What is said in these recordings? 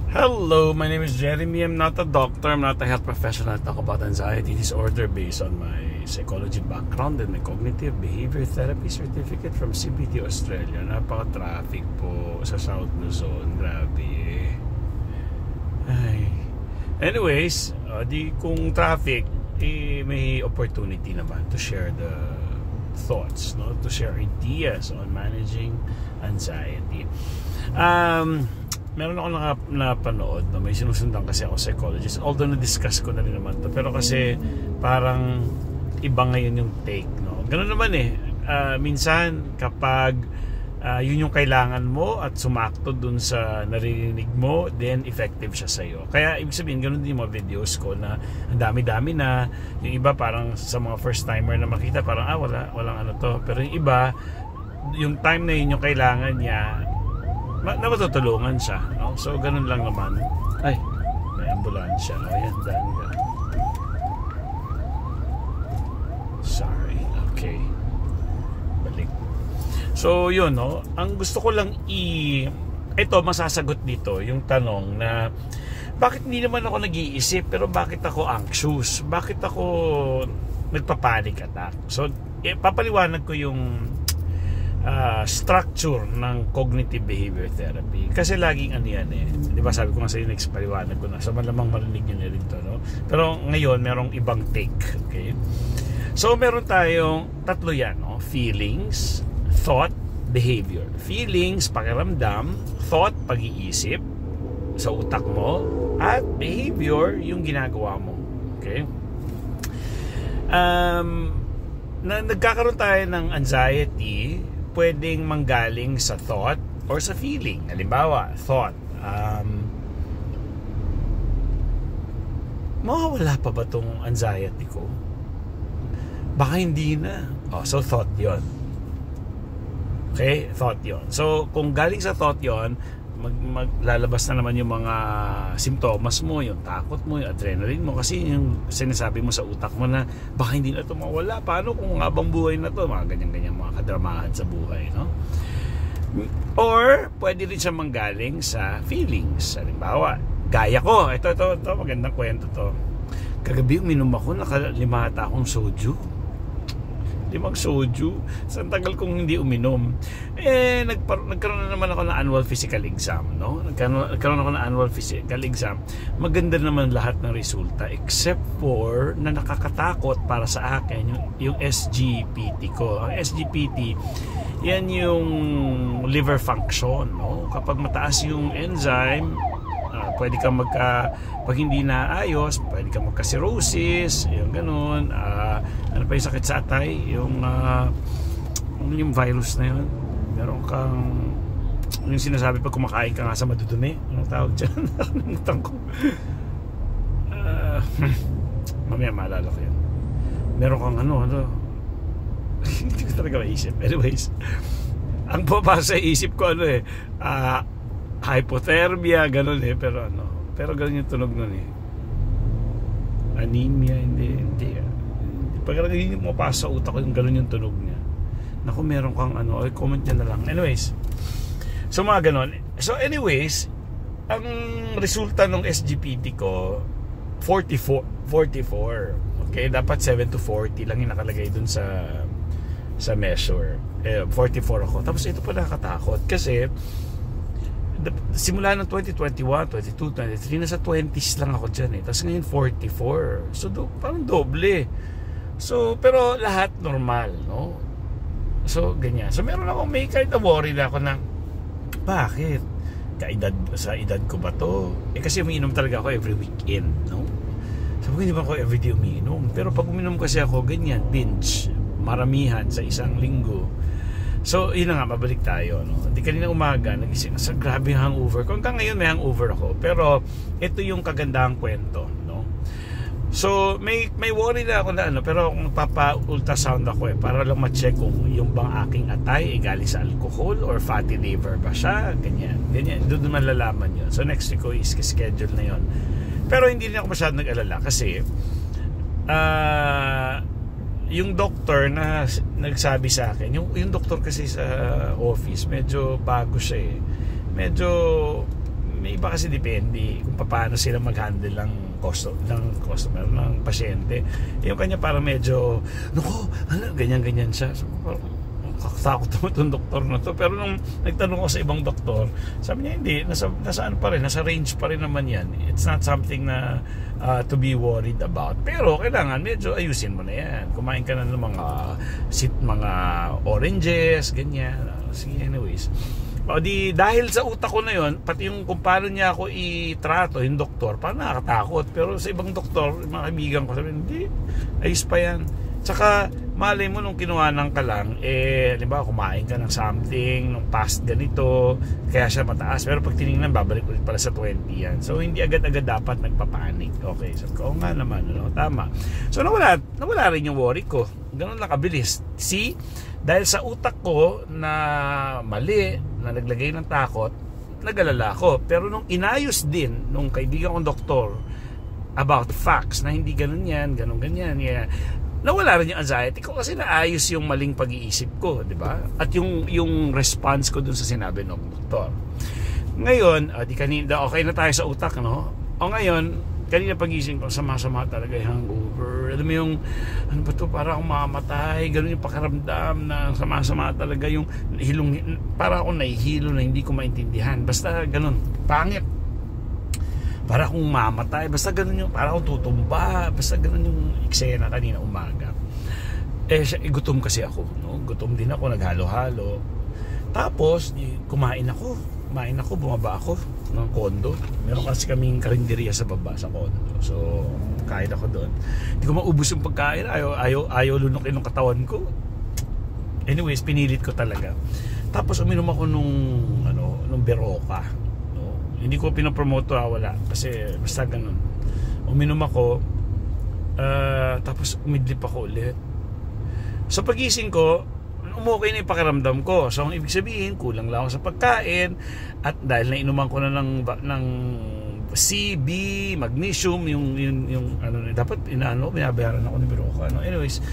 Hello, my name is Jeremy. I'm not a doctor, I'm not a health professional. I talk about anxiety disorder based on my psychology background and my cognitive behavior therapy certificate from CBT Australia. Napaka-traffic po sa South Luzon. Grabe. Ay. Anyways, kung traffic, may opportunity naman to share the thoughts, no? To share ideas on managing anxiety. Meron ako napanood, no? May sinusundan kasi ako psychologist, although na-discuss ko na rin naman to, pero kasi parang iba ngayon yung take, no? Ganun naman minsan kapag yun yung kailangan mo at sumakto dun sa naririnig mo, then effective siya sa'yo. Kaya ibig sabihin, ganun din yung mga videos ko na ang dami-dami na. Yung iba parang sa mga first timer na makita, parang walang ano to. Pero yung iba, yung time na yun yung kailangan niya na matutulungan siya, no? So ganun lang naman. Ay, may ambulansya, no? Ayan, daan ka. Sorry, okay, balik. So yun, no? Ang gusto ko lang ito, masasagot dito yung tanong na bakit hindi naman ako nag-iisip, pero bakit ako anxious, bakit ako nagpa-panic attack. So papaliwanag ko yung structure ng cognitive behavior therapy. Kasi laging di ba sabi ko nga sa inyo, paliwanag ko na, so malamang marinig nyo na rin to, no? Pero ngayon merong ibang take, okay? So meron tayong tatlo yan, no? Feelings, thought, behavior. Feelings, pakiramdam; thought, pag-iisip sa utak mo; at behavior, yung ginagawa mo, okay? Nagkakaroon tayo ng anxiety, pwedeng manggaling sa thought or sa feeling. Halimbawa, thought, mawawala pa ba tong anxiety ko? Baka hindi na. So thought yon. Okay, thought yon. So kung galing sa thought yon, maglalabas na naman yung mga simptomas mo, yung takot mo, yung adrenaline mo, kasi yung sinasabi mo sa utak mo na baka hindi na ito mawala, paano kung habang buhay na to, mga ganyan-ganyan, mga kadramahan sa buhay, no? Or pwede rin siya manggaling sa feelings. Halimbawa, gaya ko, ito magandang kwento to. Kagabi uminom ako, 5 akong soju. 5 soju. Sa tagal kong hindi uminom. Nagkaroon na naman ako ng annual physical exam, no? Nagkaroon ako ng annual physical exam. Maganda naman lahat ng resulta except for na nakakatakot para sa akin yung SGPT ko. Ang SGPT, yan yung liver function, no? Kapag mataas yung enzyme, pwede kang pag hindi naayos, pwede kang magka-cirrhosis, yung ganun. Ano pa yung sakit sa atay? Yung virus na yun. Meron kang, yung sinasabi pag kumakain ka nga sa madudumi. Anong tawag dyan? Nakalimutan ko. Mamaya maalala ko yun. Meron kang hindi ko talaga maisip. Anyways, ang pupasa sa isip ko hypothermia, ganun pero ganun yung tunog nun anemia, hindi pag hindi mo pasa sa utak ko yung ganun yung tunog niya. Naku, meron kang comment niya na lang. Anyways, so mga ganun. So anyways, ang resulta ng SGPT ko 44. Okay, dapat 7 to 40 lang yung nakalagay dun sa measure. 44 ako. Tapos ito pa nakakatakot kasi simula ng 2021, 22, 23, nasa 20s lang ako dyan Tapos ngayon 44. So parang doble. So pero lahat normal, no? So ganyan. So meron akong may kind of worry na ako na bakit? Sa edad ko ba to? Kasi umiinom talaga ako every weekend, no? So hindi ba ako everyday umiinom? Pero pag uminom kasi ako ganyan, binge, maramihan sa isang linggo. So, yun na nga, mabalik tayo, no? Di kanina umaga, nagising sa grabe hangover ko. Hanggang ngayon may hangover ako. Pero, ito yung kagandahang kwento, no? So, may worry na ako na pero kung papa-ultrasound ako para lang ma-check kung yung bang aking atay galing sa alcohol or fatty liver ba siya, ganyan. Doon naman lalaman yun. So, next week ko is-schedule na yun. Pero, hindi rin ako masyadong nag-alala kasi, yung doctor na nagsabi sa akin, yung doctor kasi sa office, medyo bago siya medyo may iba kasi depende kung paano sila mag-handle ng customer, ng pasyente. Yung kanya parang medyo, naku, ganyan-ganyan siya. So, parang, takot naman itong doktor na to. Pero nung nagtanong ko sa ibang doktor, sabi niya hindi, nasa ano pa rin, nasa range pa rin naman yan. It's not something na to be worried about. Pero kailangan medyo ayusin mo na yan. Kumain ka na ng mga oranges, ganyan. Sige, anyways. O di, dahil sa utak ko na yon, pati yung kung paano niya ako itrato, yung doktor, parang nakakatakot. Pero sa ibang doktor, mga kaibigan ko, sabi, hindi, ayos pa yan. Tsaka, malay mo nung kinuhanan ka lang, halimbawa kumain ka ng something, nung past ganito, kaya siya mataas. Pero pag tinignan, babalik ulit pala sa 20 yan. So, hindi agad-agad dapat nagpapanik. Okay, so, oo nga naman, no? Tama. So, nawala rin yung worry ko. Ganun lang kabilis. See? Dahil sa utak ko na mali, na naglagay ng takot, nag-alala ko. Pero nung inayos din, nung kaibigan kong doktor, about facts, na hindi ganun yan, ganyan, yeah, nawala rin yung anxiety ko kasi naayos yung maling pag-iisip ko, di ba? At yung response ko dun sa sinabi ng doktor. Ngayon, di kanina, okay na tayo sa utak, no? O ngayon, kanina pag-isip ko, sama-sama talaga yung hangover. Alam mo yung, ano ba to, para akong mamamatay, ganun yung pakaramdam na sama-sama talaga yung hilong, para akong nahihilo na hindi ko maintindihan. Basta ganun, pangit. Para akong mamatay, basta ganun yung, para akong tutumba, basta ganun yung eksena kanina umaga. Gutom kasi ako, no? Gutom din ako, naghalo-halo. Tapos, kumain ako, bumaba ako ng kondo. Meron kasi kaming karinderiya sa baba sa kondo. So, kain ako doon. Hindi ko maubos yung pagkain, ayaw lunukin ng katawan ko. Anyways, pinilit ko talaga. Tapos, uminom ako nung Berocca. Hindi ko pinopromote wala kasi basta ganun. Uminom ako, tapos umidlip ako ulit. So pagising ko, umukay na yung pakiramdam ko. So ang ibig sabihin, kulang lang ako sa pagkain. At dahil nainuman ko na ng C, B, magnesium, yung dapat binabayaran ako ni Berocca. Anyways,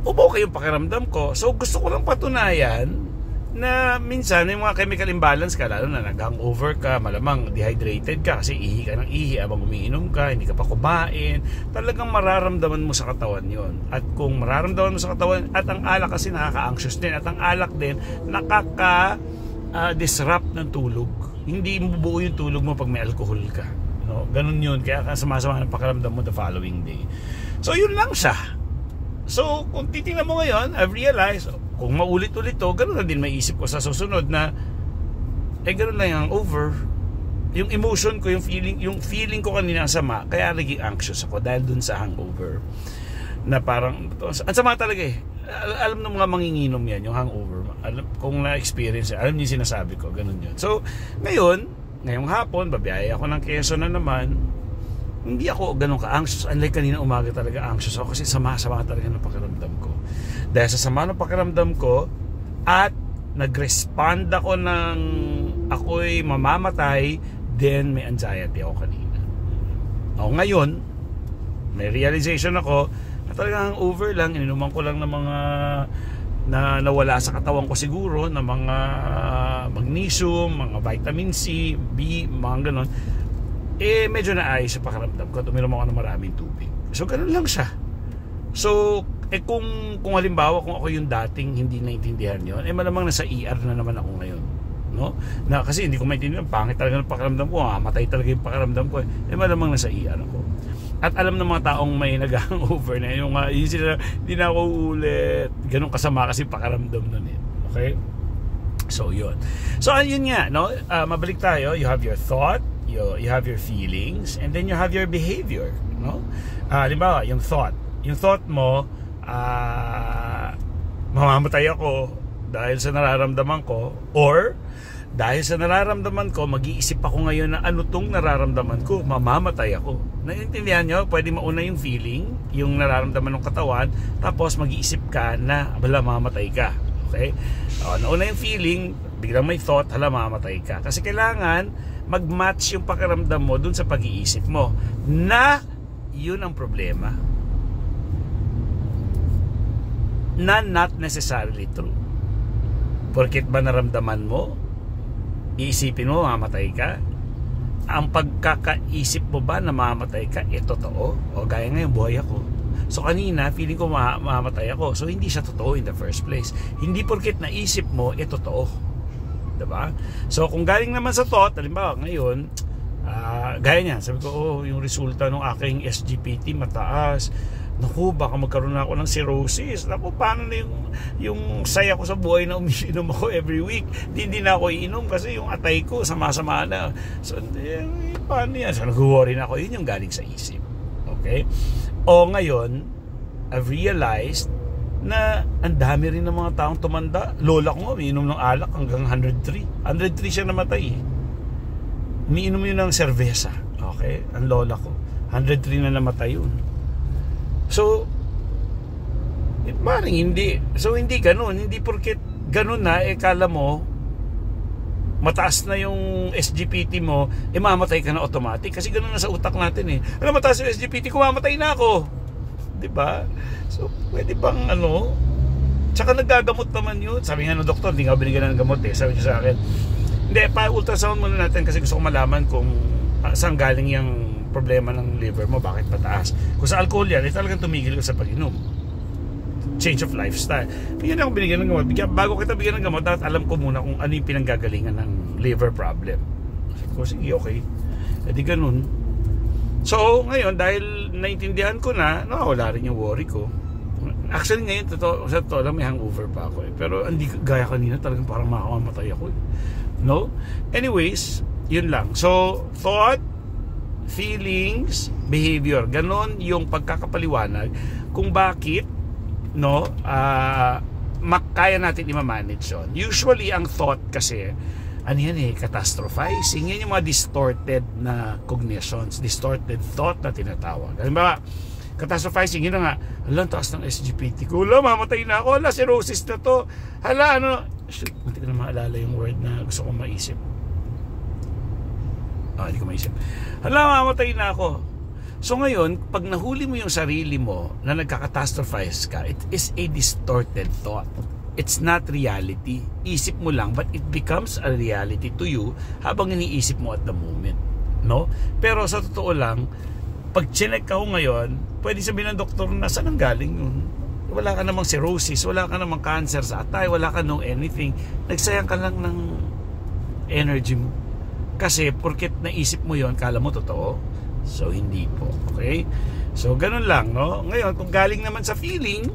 umukay yung pakiramdam ko. So gusto ko lang patunayan na minsan yung mga chemical imbalance ka, lalo na nag-hangover ka, malamang dehydrated ka kasi ihi ka ng ihi abang umiinom ka, hindi ka pa kumain, talagang mararamdaman mo sa katawan yon. At kung mararamdaman mo sa katawan, at ang alak kasi nakaka-anxious din, at ang alak din nakaka-disrupt ng tulog. Hindi mo buo yung tulog mo pag may alcohol ka, no? Ganun yun, kaya sumasama ng pakiramdam mo the following day. So yun lang siya. So kung titingnan mo ngayon, I've realized, kung maulit-ulit to, gano'n na din may isip ko sa susunod na gano'n lang yung over. Yung emotion ko, yung feeling ko kanina sama, kaya naging anxious ako dahil dun sa hangover. Na parang, ang sama talaga eh. Alam ng mga manginginom yan, yung hangover. Kung na-experience, alam niyo sinasabi ko, gano'n yun. So, ngayong hapon, babiyaya ako ng Quezon na naman. Hindi ako ganun ka-anxious. Unlike kanina umaga talaga anxious ako kasi sama-sama talaga ng pakiramdam ko. Dahil sa sama ng pakiramdam ko at nag-respond ako ng ako'y mamamatay, then may anxiety ako kanina. Ngayon, may realization ako na talagang over lang, ininuman ko lang ng mga na nawala sa katawan ko siguro, na mga magnesium, mga vitamin C, B, mga ganon. Medyo naayos sa pakiramdam ko at uminom ako ng maraming tubig. So, ganun lang siya. So, kung halimbawa, kung ako yung dating hindi naintindihan yun, malamang nasa ER na naman ako ngayon. No? Na, kasi hindi ko maintindihan, pangit talaga ng pakiramdam ko, matay talaga yung pakiramdam ko. Malamang nasa ER ako. At alam ng mga taong may nag-hangover na yung sila, hindi na ako ulit. Ganun kasama kasi pakiramdam nun eh. Okay? So, yun. So, yun nga, no? Mabalik tayo. You have your thought, you have your feelings, and then you have your behavior, no? Halimbawa, yung thought mo, mamamatay ako dahil sa nararamdaman ko, or dahil sa nararamdaman ko, mag-iisip ako ngayon na ano tong nararamdaman ko, mamamatay ako. Naiintindihan nyo? Pwede mauna yung feeling, yung nararamdaman ng katawan, tapos mag-iisip ka na mamamatay ka. Okay? Nauna yung feeling, biglang may thought, mamamatay ka. Kasi kailangan mag-match yung pakiramdam mo dun sa pag-iisip mo, na yun ang problema, na not necessarily true. Porket ba naramdaman mo iisipin mo mamatay ka? Ang pagkakaisip mo ba na mamatay ka, totoo? O gaya ngayon, buhay ako. So kanina, feeling ko mamatay ako. So hindi siya totoo in the first place. Hindi porket naisip mo, totoo. Diba? So kung galing naman sa thought, halimbawa ngayon, gaya niya, sabi ko, yung resulta ng aking SGPT mataas. Naku, baka magkaroon na ako ng cirrhosis. Naku, paano na yung saya ko sa buhay na umiinom ako every week? Hindi na ako iinom kasi yung atay ko sama-sama na. So, paano yan? So, nag-worry na ako. Yun yung galing sa isip. Okay? O ngayon, I've realized na ang dami rin ng mga taong tumanda. Lola ko nga, umiinom ng alak hanggang 103. 103 siya namatay. Umiinom yun ng cerveza. Okay? Ang lola ko. 103 na namatay yun. So, maring hindi. So, hindi ganun. Hindi porket ganun na, kala mo, mataas na yung SGPT mo, mamatay ka na automatic. Kasi ganun na sa utak natin Alam, mataas yung SGPT ko, mamatay na ako. Diba? So, pwede bang tsaka nagagamot naman yun. Sabi nga ng doktor, hindi nga binigyan ng gamot Sabi niya sa akin, hindi, pa-ultrasound muna natin kasi gusto ko malaman kung saan galing yung problema ng liver mo, bakit pataas. Kung sa alcohol yan, talagang tumigil ka sa pag-inom. Change of lifestyle. Bigyan ako binigyan ng gamot. Bago kita bigyan ng gamot, dapat alam ko muna kung ano yung pinanggagalingan ng liver problem. Sabi ko, sige, okay. Di ganun. So, ngayon, dahil naintindihan ko na, wala rin yung worry ko. Actually, ngayon, sa totoo lang, may hangover pa ako Pero, hindi gaya kanina, talagang parang makakamatay ako No? Anyways, yun lang. So, thought, feelings, behavior. Ganon yung pagkakapaliwanag kung bakit kaya natin i-manage yun. Usually, ang thought kasi, catastrophizing. Yan yung mga distorted na cognitions, distorted thought na tinatawag. Halimbawa, catastrophizing, yun na nga, ang taas ng SGPT ko, mamatay na ako, cirrhosis na to, hindi ko na maalala yung word na gusto kong maisip. Hindi ko maisip. Mamatay na ako. So ngayon, pag nahuli mo yung sarili mo na nagka-catastrophize ka, it is a distorted thought. It's not reality. Isip mo lang, but it becomes a reality to you habang iniisip mo at the moment. No? Pero sa totoo lang, pag chinek ka ngayon, pwede sabihin ng doktor na saan ang galing yun? Wala ka namang cirrhosis, wala ka namang cancer sa atay, wala ka namang anything. Nagsayang ka lang ng energy mo. Kasi porket naisip mo yon, kala mo totoo. So hindi po, okay? So ganun lang, no? Ngayon, kung galing naman sa feeling,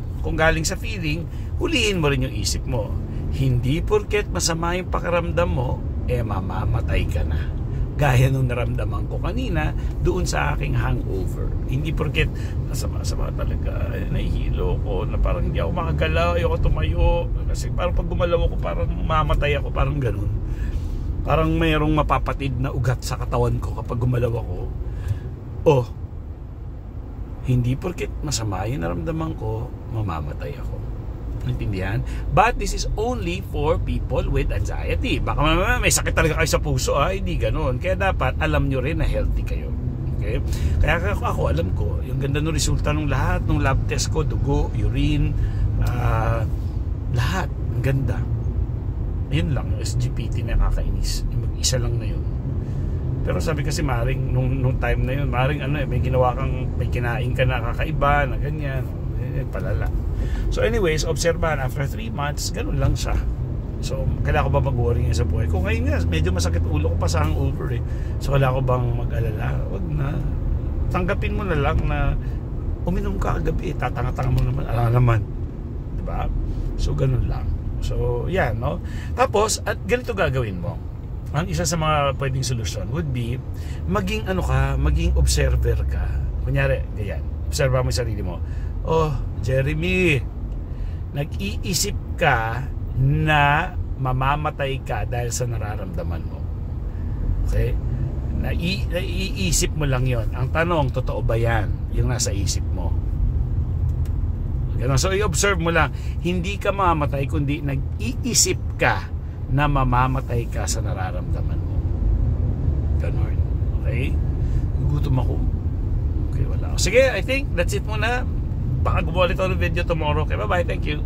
huliin mo rin yung isip mo. Hindi porket masama yung pakiramdam mo, mamamatay ka na. Gaya nung naramdaman ko kanina doon sa aking hangover. Hindi porket masama talaga, nahihilo ko, na parang hindi ako makagalaw, ayoko tumayo. Kasi parang pag gumalaw ako, parang mamatay ako, parang ganun. Parang mayroong mapapatid na ugat sa katawan ko kapag gumalaw ako. Hindi porket masama yung naramdaman ko, mamamatay ako. Intindihan? But this is only for people with anxiety. Baka may sakit talaga kayo sa puso, hindi ganun. Kaya dapat alam nyo rin na healthy kayo. Okay? Kaya ako alam ko, yung ganda ng resulta ng lahat, ng lab test ko, dugo, urine, lahat, ang ganda. Yun lang, yung SGPT na kakainis. Yung mag-isa lang na yun. Pero sabi kasi maring, nung time na yun, maring may ginawa kang, may kinain ka na kakaiba, na ganyan, palala. So anyways, obserbahan, after 3 months, ganun lang siya. So, kailangan ko ba mag-worry ngayon sa buhay ko? Ngayon nga, medyo masakit ulo ko pa sa hangover So, kailangan ko bang mag-alala? Wag na. Tanggapin mo na lang na uminom ka kagabi, tatanga-tanga mo naman, naman. Diba? So, ganun lang. So, yan, no? Tapos, at ganito gagawin mo. Ang isa sa mga pwedeng solusyon would be, maging observer ka. Kunyari, ganyan. Observa mo yung sarili mo. Jeremy, nag-iisip ka na mamamatay ka dahil sa nararamdaman mo. Okay? Naiisip mo lang yon. Ang tanong, totoo ba yan? Yung nasa isip mo. So, i-observe mo lang, hindi ka mamamatay kundi nag-iisip ka na mamamatay ka sa nararamdaman mo. Ganon. Okay? Gugutom ako. Okay, wala. Sige, I think that's it muna. Baka gumawa ulit ako ng video tomorrow. Okay, bye-bye. Thank you.